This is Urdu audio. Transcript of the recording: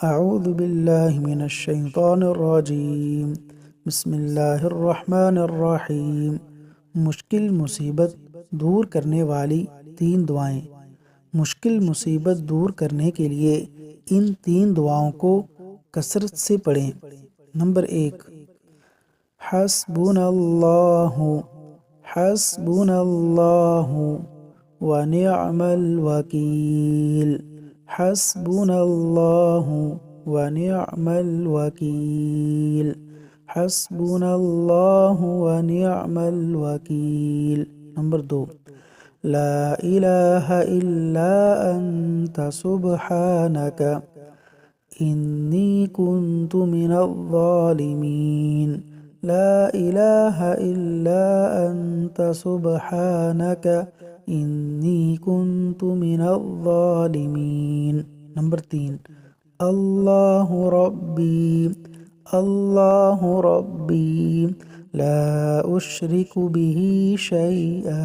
اعوذ باللہ من الشیطان الرجیم، بسم اللہ الرحمن الرحیم۔ مشکل مصیبت دور کرنے والی 3 دعائیں۔ مشکل مصیبت دور کرنے کے لیے ان 3 دعاؤں کو کثرت سے پڑھیں۔ نمبر 1، حسبنا اللہ، حسبنا اللہ ونعم الوکیل، حسبنا اللہ ونعم الوکیل، حسبنا اللہ ونعم الوکیل۔ نمبر 2، لا الہ الا انت سبحانک انی کنت من الظالمین، لا الہ الا انت سبحانک انی کنت من الظالمین۔ نمبر 3، اللہ ربی، اللہ ربی لا اشرک بہ شیئا،